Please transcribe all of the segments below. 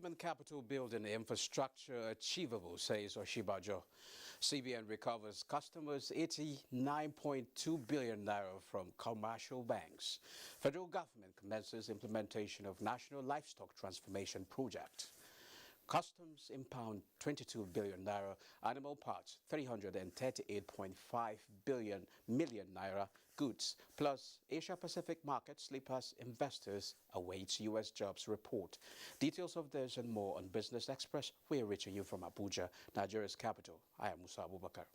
Development capital building infrastructure achievable, says Oshibajo. CBN recovers customers 89.2 billion naira from commercial banks. Federal government commences implementation of National Livestock Transformation Project. Customs impound 22 billion naira, animal parts 338.5 million naira, goods, plus Asia-Pacific market sleepers investors awaits U.S. jobs report. Details of this and more on Business Express. We are reaching you from Abuja, Nigeria's capital. I am Musa Abubakar.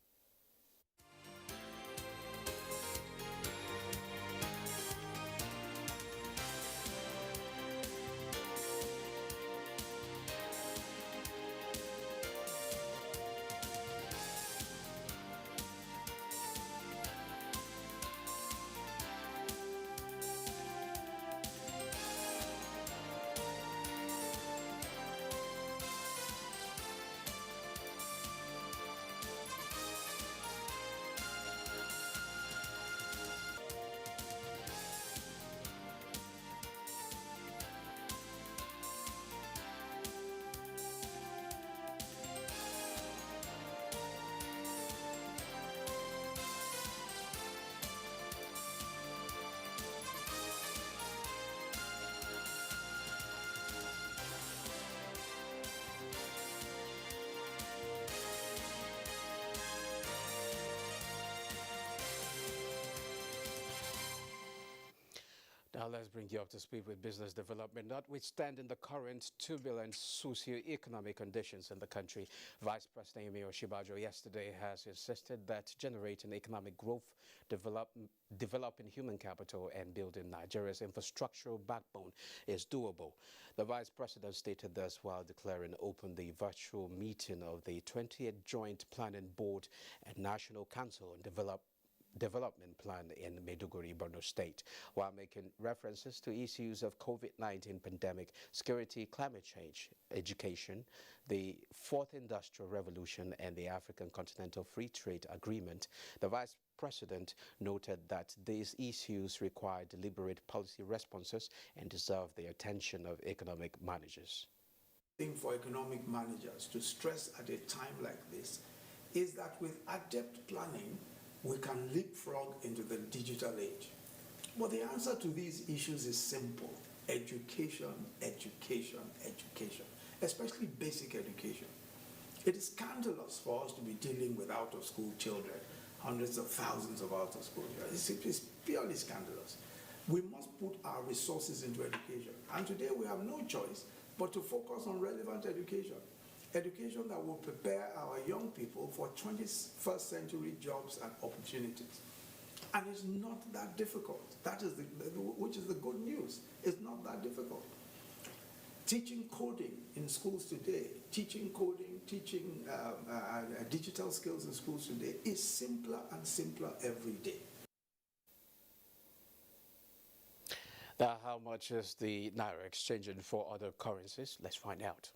Now let's bring you up to speed with business development. Notwithstanding the current turbulent socio-economic conditions in the country, Vice President Yemi Oshibajo yesterday has insisted that generating economic growth, developing human capital and building Nigeria's infrastructural backbone is doable. The Vice President stated this while declaring open the virtual meeting of the 20th Joint Planning Board and National Council on Development Plan in Maiduguri, Borno State, while making references to issues of COVID-19 pandemic, security, climate change, education, the Fourth Industrial Revolution and the African Continental Free Trade Agreement. The Vice President noted that these issues require deliberate policy responses and deserve the attention of economic managers. For economic managers to stress at a time like this is that with adept planning, we can leapfrog into the digital age. But the answer to these issues is simple: education, education, education, especially basic education. It is scandalous for us to be dealing with out-of-school children, hundreds of thousands of out-of-school children. It's purely scandalous. We must put our resources into education. And today we have no choice but to focus on relevant education. Education that will prepare our young people for 21st century jobs and opportunities. And it's not that difficult. That is which is the good news. It's not that difficult. Teaching coding in schools today, teaching coding, teaching digital skills in schools today is simpler and simpler every day. Now, how much is the Naira exchanging for other currencies? Let's find out.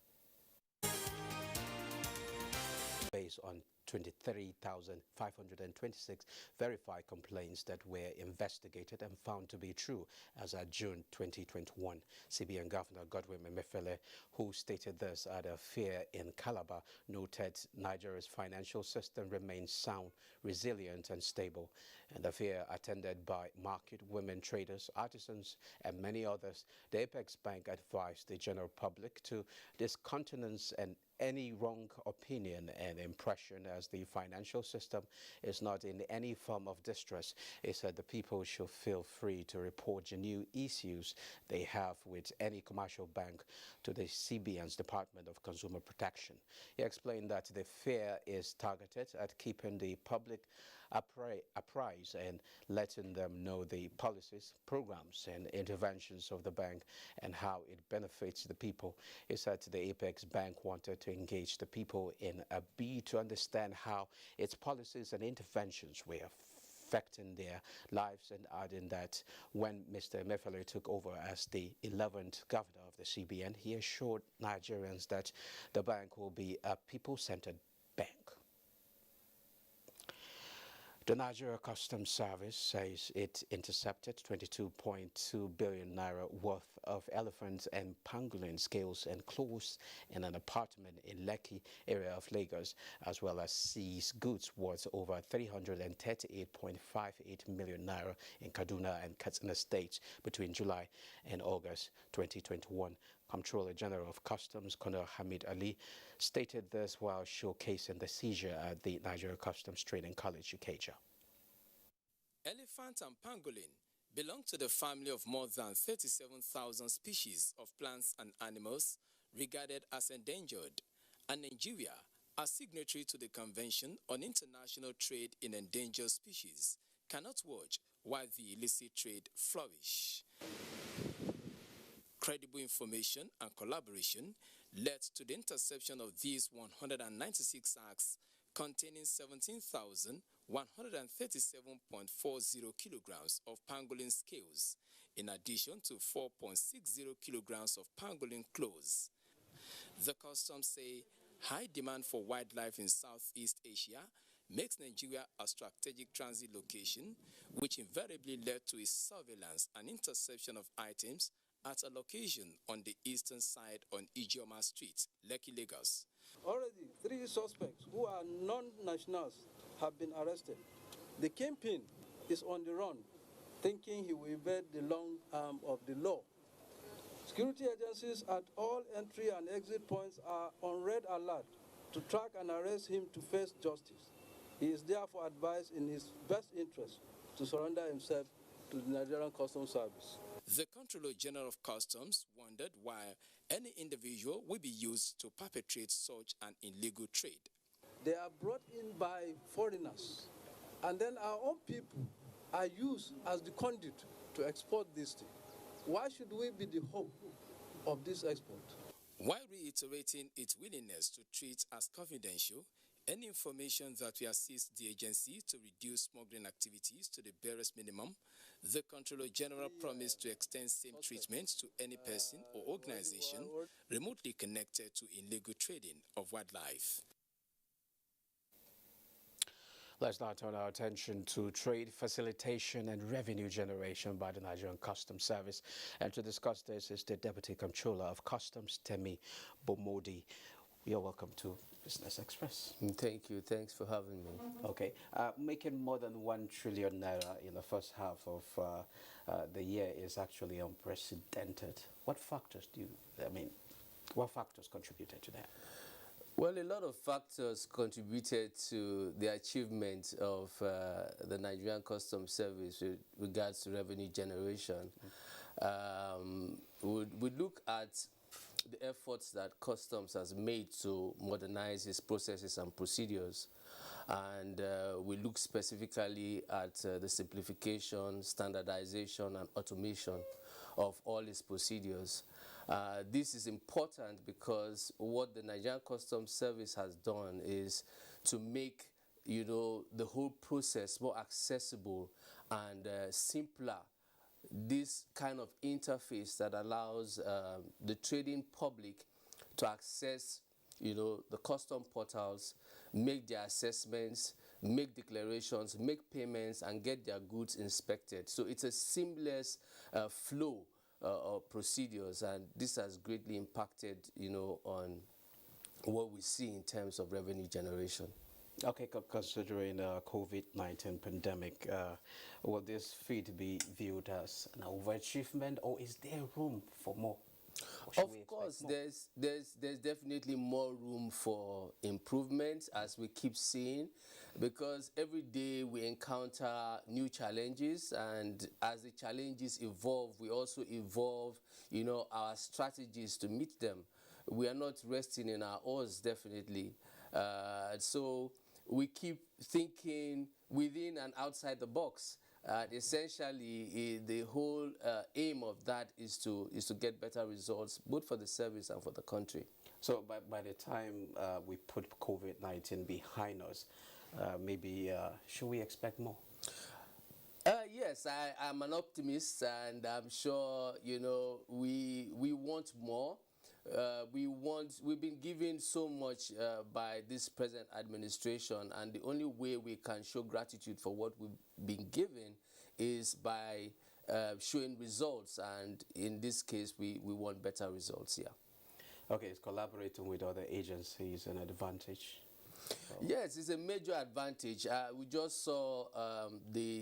Based on 23,526 verified complaints that were investigated and found to be true as at June 2021. CBN Governor Godwin Emefiele, who stated this at a fair in Calabar, noted Nigeria's financial system remains sound, resilient and stable. And the fair, attended by market women traders, artisans and many others, the Apex Bank advised the general public to discountenance and any wrong opinion and impression, as the financial system is not in any form of distress. He said the people should feel free to report genuine issues they have with any commercial bank to the CBN's Department of Consumer Protection. He explained that the fair is targeted at keeping the public apprised and letting them know the policies, programs and interventions of the bank and how it benefits the people. He said the Apex Bank wanted to engage the people in a bid to understand how its policies and interventions were affecting their lives, and adding that when Mr. Emefiele took over as the 11th governor of the CBN, he assured Nigerians that the bank will be a people-centered bank. The Nigeria Customs Service says it intercepted 22.2 billion naira worth of elephant and pangolin scales and claws in an apartment in Lekki area of Lagos, as well as seized goods worth over 338.58 million naira in Kaduna and Katsina states between July and August 2021. Comptroller General of Customs, Colonel Hamid Ali, stated this while showcasing the seizure at the Nigeria Customs Training College, Ikeja. Elephant and pangolin belong to the family of more than 37,000 species of plants and animals regarded as endangered, and Nigeria, as signatory to the Convention on International Trade in Endangered Species, cannot watch while the illicit trade flourish. Credible information and collaboration led to the interception of these 196 acts containing 17,137.40 kilograms of pangolin scales, in addition to 4.60 kilograms of pangolin claws. The customs say high demand for wildlife in Southeast Asia makes Nigeria a strategic transit location, which invariably led to its surveillance and interception of items at a location on the eastern side on Ijeoma Street, Lekki, Lagos. Already, 3 suspects who are non-nationals have been arrested. The kingpin is on the run, thinking he will evade the long arm of the law. Security agencies at all entry and exit points are on red alert to track and arrest him to face justice. He is therefore advised in his best interest to surrender himself to the Nigerian Customs Service. The Comptroller General of Customs wondered why any individual will be used to perpetrate such an illegal trade. They are brought in by foreigners, and then our own people are used as the conduit to export this thing. Why should we be the hope of this export? While reiterating its willingness to treat as confidential any information that will assist the agency to reduce smuggling activities to the barest minimum, the Comptroller General promised to extend same treatment to any person or organization remotely connected to illegal trading of wildlife. Let's now turn our attention to trade facilitation and revenue generation by the Nigerian Customs Service. And to discuss this is the Deputy Comptroller of Customs, Temi Bomodi. You're welcome to Business Express. Thank you. Thanks for having me. Okay. Making more than 1 trillion naira in the first half of the year is actually unprecedented. What factors contributed to that? Well, a lot of factors contributed to the achievement of the Nigerian Customs Service with regards to revenue generation. We look at the efforts that Customs has made to modernize its processes and procedures, and we look specifically at the simplification, standardization, and automation of all its procedures. This is important because what the Nigerian Customs Service has done is to make, the whole process more accessible and simpler. This kind of interface that allows the trading public to access, the custom portals, make their assessments, make declarations, make payments, and get their goods inspected. So it's a seamless flow of procedures, and this has greatly impacted, on what we see in terms of revenue generation. Okay, considering COVID-19 pandemic, will this feat be viewed as an overachievement, or is there room for more? Of course, there's definitely more room for improvement, as we keep seeing, because every day we encounter new challenges, and as the challenges evolve, we also evolve, our strategies to meet them. We are not resting in our oars, definitely. So we keep thinking within and outside the box. Essentially, the whole aim of that is to get better results, both for the service and for the country. So by the time we put COVID-19 behind us, maybe should we expect more? Yes, I'm an optimist, and I'm sure we want more. we've been given so much by this present administration, and the only way we can show gratitude for what we've been given is by showing results, and in this case we want better results. Okay, is collaborating with other agencies an advantage? Yes, it's a major advantage. We just saw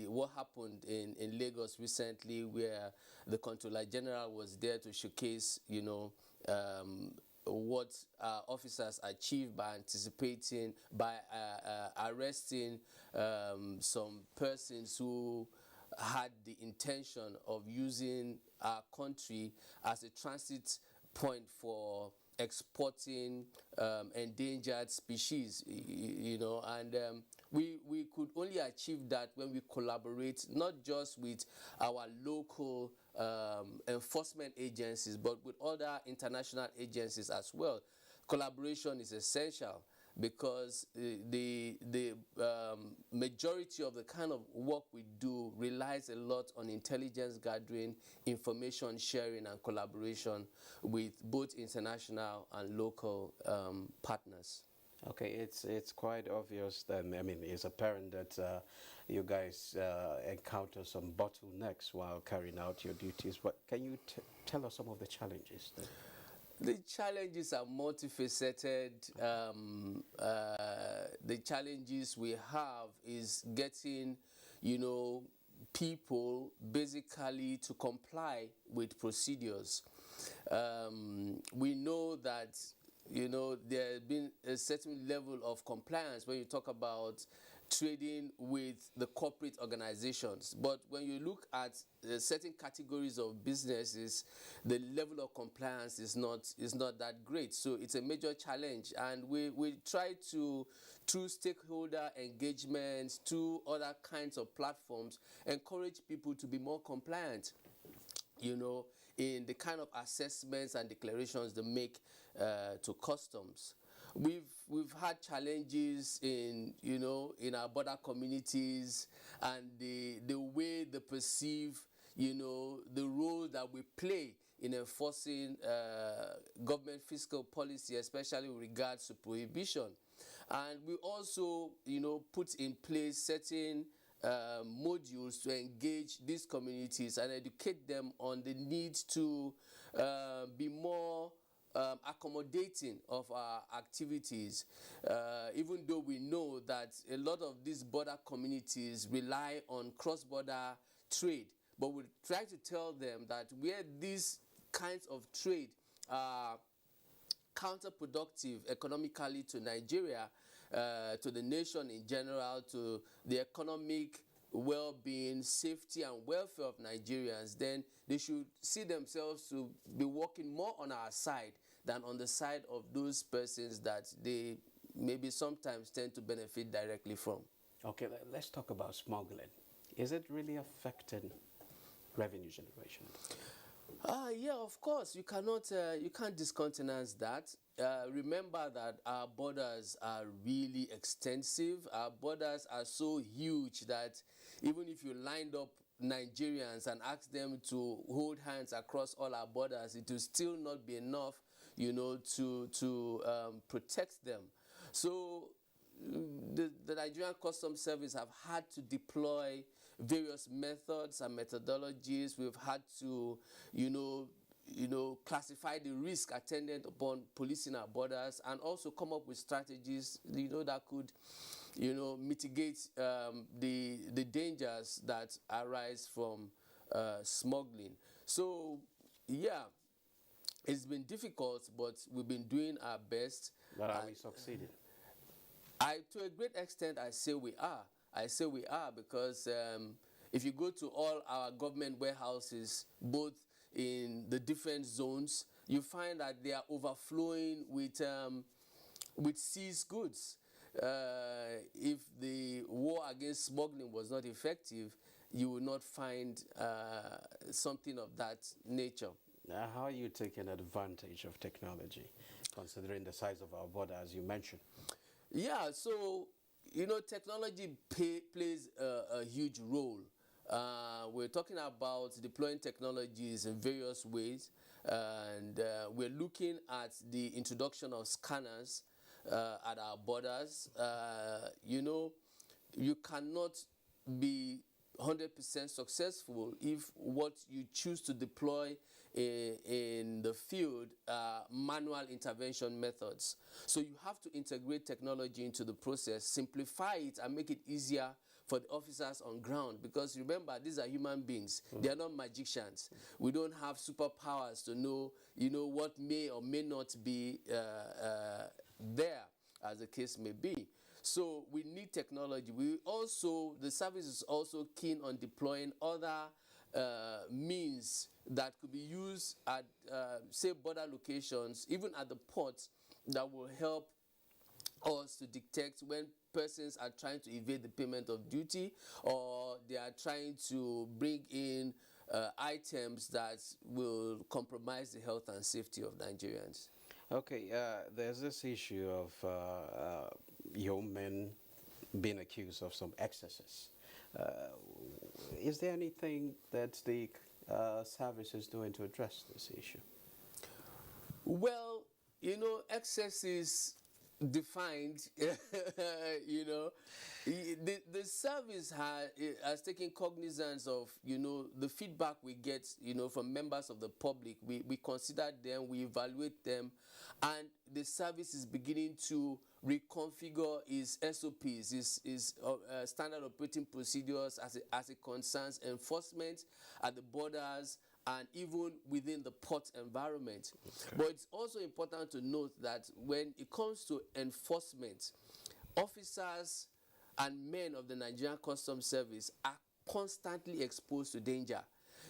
what happened in Lagos recently, where the Controller General was there to showcase, what officers achieved by anticipating, by arresting some persons who had the intention of using our country as a transit point for exporting endangered species, and we could only achieve that when we collaborate not just with our local enforcement agencies, but with other international agencies as well. Collaboration is essential, because the majority of the kind of work we do relies a lot on intelligence gathering, information sharing, and collaboration with both international and local partners. Okay, it's quite obvious that, it's apparent that you guys encounter some bottlenecks while carrying out your duties. But can you tell us some of the challenges then? The challenges are multifaceted. The challenges we have is getting, people basically to comply with procedures. We know that, there has been a certain level of compliance when you talk about trading with the corporate organizations. But when you look at certain categories of businesses, the level of compliance is not that great. So it's a major challenge, and we try to, through stakeholder engagement, through other kinds of platforms, encourage people to be more compliant, in the kind of assessments and declarations they make to customs. We've had challenges in our border communities, and the way they perceive the role that we play in enforcing government fiscal policy, especially with regards to prohibition. And we also put in place certain modules to engage these communities and educate them on the need to be more accommodating of our activities, even though we know that a lot of these border communities rely on cross-border trade. But we try to tell them that where these kinds of trade are counterproductive economically to Nigeria, to the nation in general, to the economic well-being, safety, and welfare of Nigerians, then they should see themselves to be working more on our side than on the side of those persons that they maybe sometimes tend to benefit directly from. Okay, let's talk about smuggling. Is it really affecting revenue generation? Yeah, of course. You can't discountenance that. Remember that our borders are really extensive. Our borders are so huge that even if you lined up Nigerians and asked them to hold hands across all our borders, it will still not be enough, to protect them. So the Nigerian Customs Service have had to deploy various methods and methodologies. We've had to, classify the risk attendant upon policing our borders, and also come up with strategies, that could, mitigate the dangers that arise from smuggling. So, yeah, it's been difficult, but we've been doing our best. But are we succeeding? To a great extent, I say we are. I say we are because if you go to all our government warehouses, both in the different zones, you find that they are overflowing with seized goods. If the war against smuggling was not effective, you would not find something of that nature. Now, how are you taking advantage of technology, considering the size of our border, as you mentioned? Yeah, so, technology plays a huge role. We're talking about deploying technologies in various ways. And we're looking at the introduction of scanners at our borders. You know, you cannot be 100% successful if what you choose to deploy in the field are manual intervention methods. So you have to integrate technology into the process, simplify it, and make it easier for the officers on ground, because remember, these are human beings. They are not magicians. We don't have superpowers to know, you know, what may or may not be there, as the case may be. So we need technology. The service is also keen on deploying other means that could be used at, say, border locations, even at the ports, that will help us to detect when persons are trying to evade the payment of duty, or they are trying to bring in items that will compromise the health and safety of Nigerians. Okay, there's this issue of young men being accused of some excesses. Is there anything that the service is doing to address this issue? Well, you know, excess is defined. You know, the service has taken cognizance of, you know, the feedback we get, you know, from members of the public. We consider them, we evaluate them, and the service is beginning to reconfigure its SOPs, its standard operating procedures as it concerns enforcement at the borders and even within the port environment. Okay. But it's also important to note that when it comes to enforcement, officers and men of the Nigerian Customs Service are constantly exposed to danger.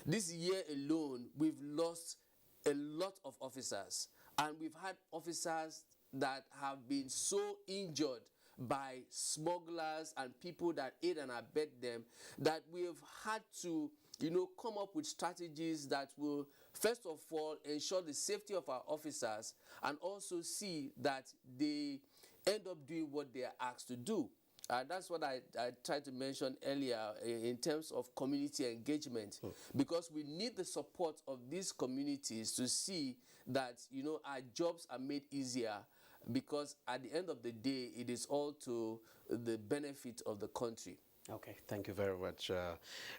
This year alone, we've lost a lot of officers, and we've had officers that have been so injured by smugglers and people that aid and abet them that we've had to, you know, come up with strategies that will, first of all, ensure the safety of our officers, and also see that they end up doing what they are asked to do. That's what I tried to mention earlier in terms of community engagement, because we need the support of these communities to see that, you know, our jobs are made easier, because at the end of the day, it is all to the benefit of the country. Okay, thank you very much,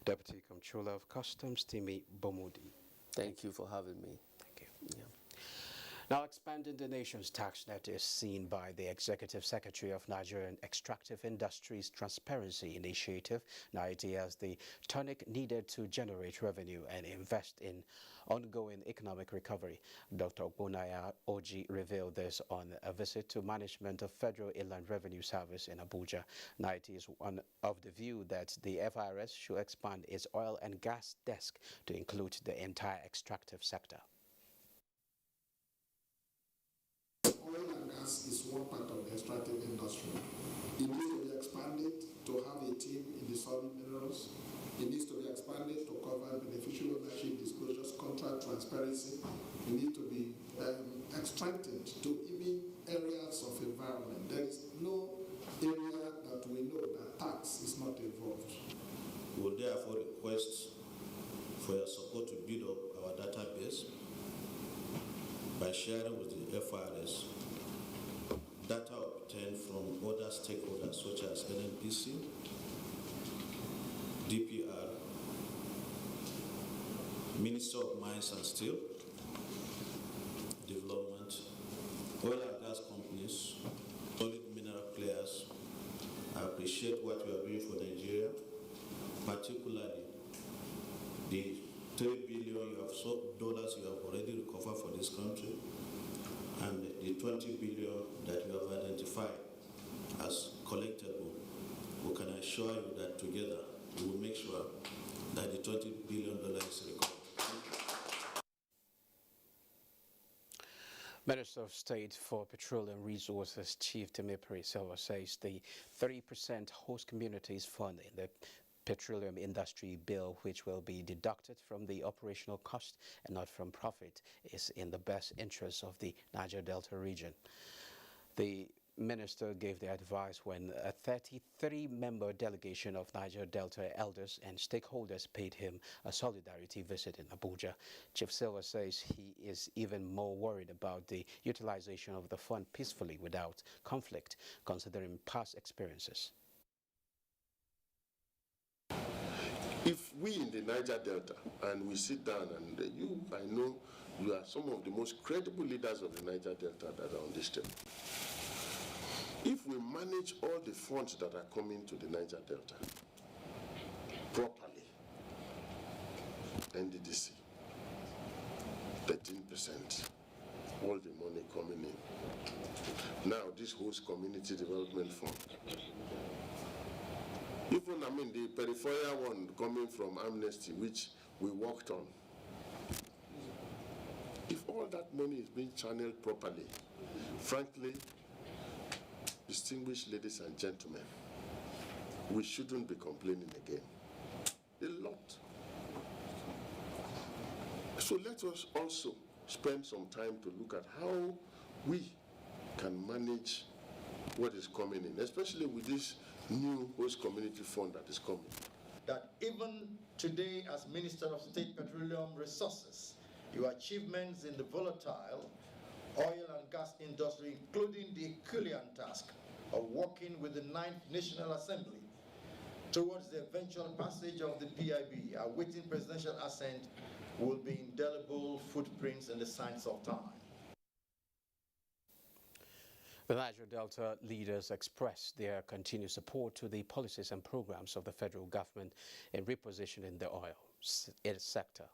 Deputy Comptroller of Customs, Timi Bomodi. Thank you for having me. Thank you. Yeah. Now, expanding the nation's tax net is seen by the Executive Secretary of Nigerian Extractive Industries Transparency Initiative, NTA, as the tonic needed to generate revenue and invest in ongoing economic recovery. Dr. Ogbonaya Oji revealed this on a visit to management of Federal Inland Revenue Service in Abuja. NTA is one of the view that the FIRS should expand its oil and gas desk to include the entire extractive sector. Oil and gas is one part of the extractive industry. It needs to be expanded to have a team in the solid minerals. It needs to be expanded to cover beneficial ownership, disclosures, contract transparency. It needs to be extracted to even areas of environment. There is no area that we know that tax is not involved. We will therefore request for your support to build up our database by sharing with the FIRS data obtained from other stakeholders such as NNPC, DPR, Minister of Mines and Steel, Development, oil and gas companies, solid mineral players. I appreciate what you are doing for Nigeria, particularly the $3 billion dollars you have already recovered for this country, and the $20 billion that you have identified as collectible. We can assure you that together we will make sure that the $20 billion is recovered. Minister of State for Petroleum Resources Chief Temipri Silva says the 30% host communities fund in the petroleum industry bill, which will be deducted from the operational cost and not from profit, is in the best interest of the Niger Delta region. The minister gave the advice when a 33-member delegation of Niger Delta elders and stakeholders paid him a solidarity visit in Abuja. Chief Silva says he is even more worried about the utilization of the fund peacefully without conflict, considering past experiences. If we in the Niger Delta, and we sit down, and I know you are some of the most credible leaders of the Niger Delta that are on this table. If we manage all the funds that are coming to the Niger Delta properly, NDDC, 13%, all the money coming in. Now this host community development fund. Even, the peripheral one coming from Amnesty, which we worked on. If all that money is being channeled properly, frankly, distinguished ladies and gentlemen, we shouldn't be complaining again. A lot. So let us also spend some time to look at how we can manage what is coming in, especially with this new host community fund that is coming. That even today, as Minister of State Petroleum Resources, your achievements in the volatile oil and gas industry, including the Herculean task of working with the 9th National Assembly towards the eventual passage of the PIB, awaiting presidential assent, will be indelible footprints in the sands of time. The Niger Delta leaders expressed their continued support to the policies and programs of the federal government in repositioning the oil sector.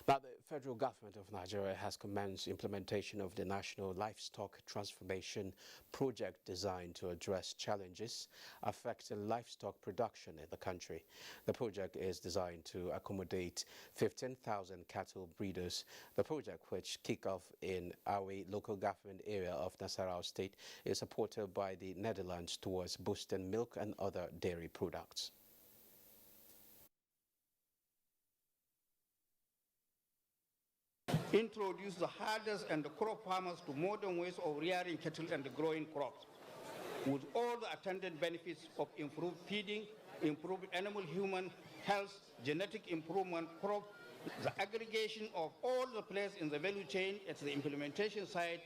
Now, the federal government of Nigeria has commenced implementation of the National Livestock Transformation Project designed to address challenges affecting livestock production in the country. The project is designed to accommodate 15,000 cattle breeders. The project, which kicked off in Awe local government area of Nasarawa State, is supported by the Netherlands towards boosting milk and other dairy products. Introduce the herders and the crop farmers to modern ways of rearing cattle and growing crops, with all the attendant benefits of improved feeding, improved animal-human health, genetic improvement, crop, the aggregation of all the players in the value chain at the implementation side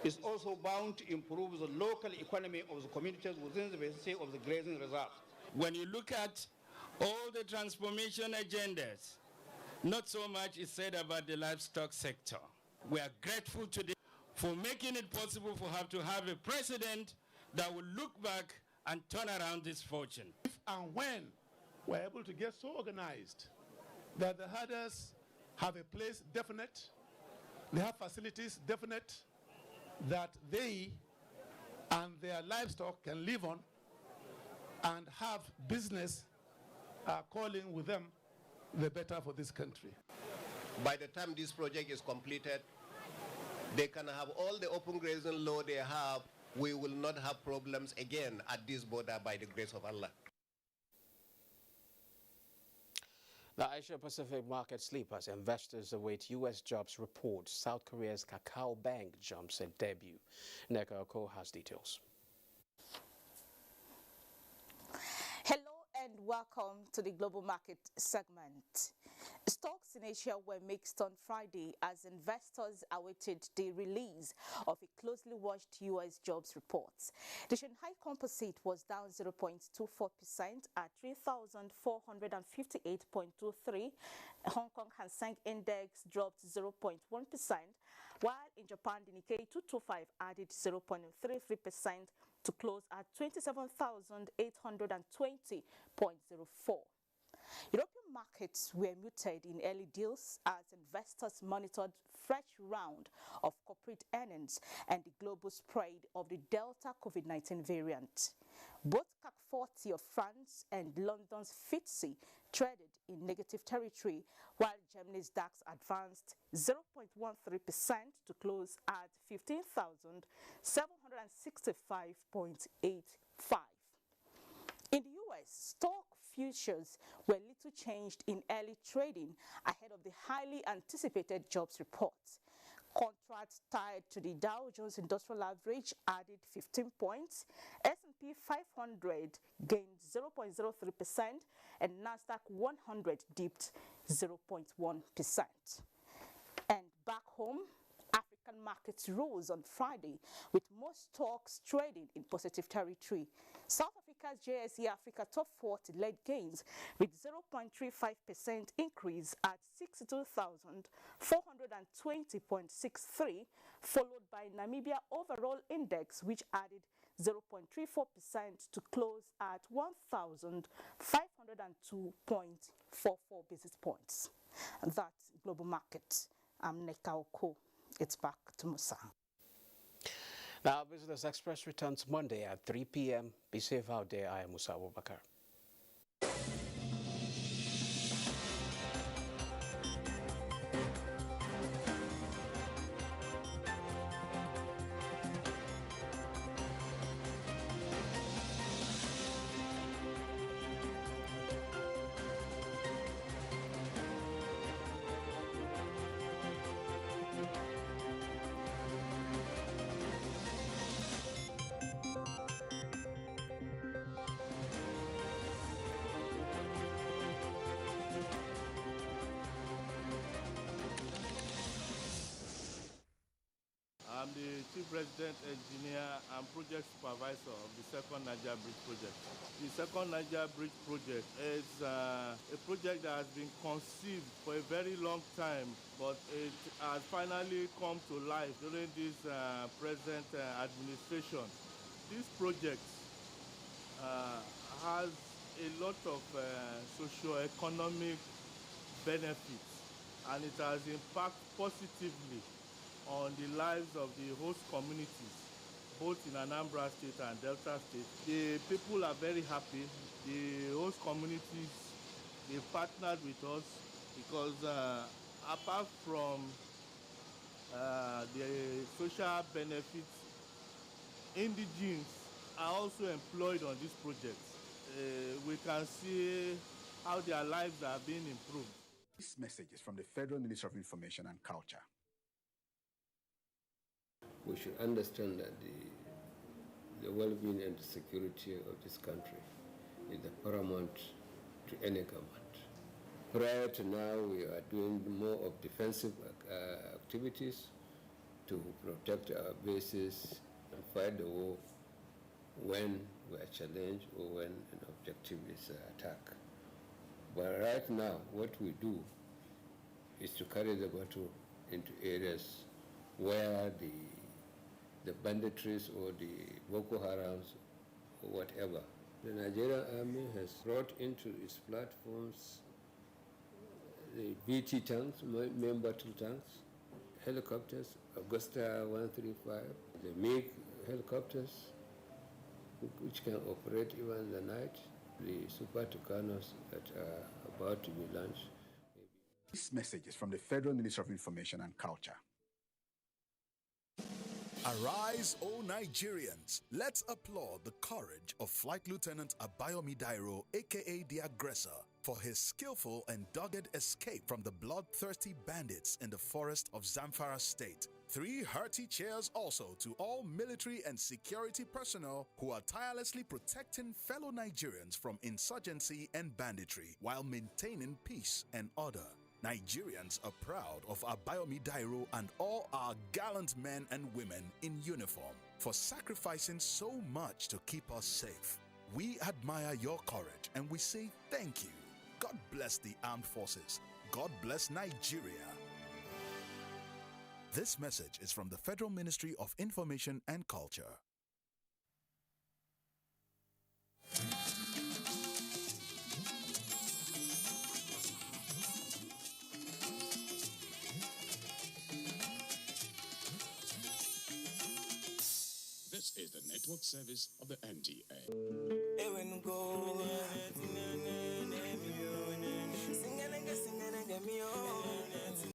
is also bound to improve the local economy of the communities within the vicinity of the grazing reserves. When you look at all the transformation agendas, not so much is said about the livestock sector. We are grateful today for making it possible for her to have a president that will look back and turn around this fortune. If and when we're able to get so organized that the herders have a place definite, they have facilities definite, that they and their livestock can live on and have business calling with them, the better for this country. By the time this project is completed, they can have all the open grazing law they have. We will not have problems again at this border by the grace of Allah. The Asia Pacific market sleepers. Investors await U.S. jobs report. South Korea's Kakao Bank jumps at debut. Neka Oko has details. And welcome to the global market segment. Stocks in Asia were mixed on Friday as investors awaited the release of a closely watched U.S. jobs report. The Shanghai Composite was down 0.24% at 3,458.23. Hong Kong Hang Seng Index dropped 0.1%, while in Japan the Nikkei 225 added 0.33% to close at 27,820.04. European markets were muted in early deals as investors monitored fresh round of corporate earnings and the global spread of the Delta COVID-19 variant. Both CAC 40 of France and London's FTSE traded in negative territory, while Germany's DAX advanced 0.13% to close at 15,765.85. In the U.S., stock futures were little changed in early trading ahead of the highly anticipated jobs report. Contracts tied to the Dow Jones Industrial Average added 15 points, S&P 500 gained 0.03%, and Nasdaq 100 dipped 0.1%. And back home, African markets rose on Friday, with most stocks trading in positive territory. South Africa's JSE Africa Top 40 led gains with 0.35% increase at 62,420.63, followed by Namibia Overall Index, which added 0.34% to close at 1,502.44 basis points. That's global market. I'm Neka Oko. It's back to Musa. Now, Business Express returns Monday at 3 p.m. Be safe out there. I am Musa Abubakar. I'm the Chief Resident Engineer and Project Supervisor of the Second Niger Bridge Project. The Second Niger Bridge Project is a project that has been conceived for a very long time, but it has finally come to life during this present administration. This project has a lot of socio-economic benefits, and it has impacted positively on the lives of the host communities, both in Anambra State and Delta State. The people are very happy. The host communities, they partnered with us because apart from the social benefits, indigenes are also employed on this project. We can see how their lives are being improved. This message is from the Federal Ministry of Information and Culture. We should understand that the well-being and the security of this country is the paramount to any government. Prior to now, we are doing more of defensive activities to protect our bases and fight the war when we are challenged or when an objective is attacked. But right now, what we do is to carry the battle into areas where the banditries or the Boko Harams or whatever. The Nigerian Army has brought into its platforms the BT tanks, main battle tanks, helicopters, Augusta 135, the MiG helicopters, which can operate even in the night, the Super Tucanos that are about to be launched. This message is from the Federal Ministry of Information and Culture. Arise, O Nigerians! Let's applaud the courage of Flight Lieutenant Abayomi Dairo, aka the Aggressor, for his skillful and dogged escape from the bloodthirsty bandits in the forest of Zamfara State. 3 hearty cheers also to all military and security personnel who are tirelessly protecting fellow Nigerians from insurgency and banditry while maintaining peace and order. Nigerians are proud of Abayomi Dairo and all our gallant men and women in uniform for sacrificing so much to keep us safe. We admire your courage and we say thank you. God bless the armed forces. God bless Nigeria. This message is from the Federal Ministry of Information and Culture. This is the network service of the NTA.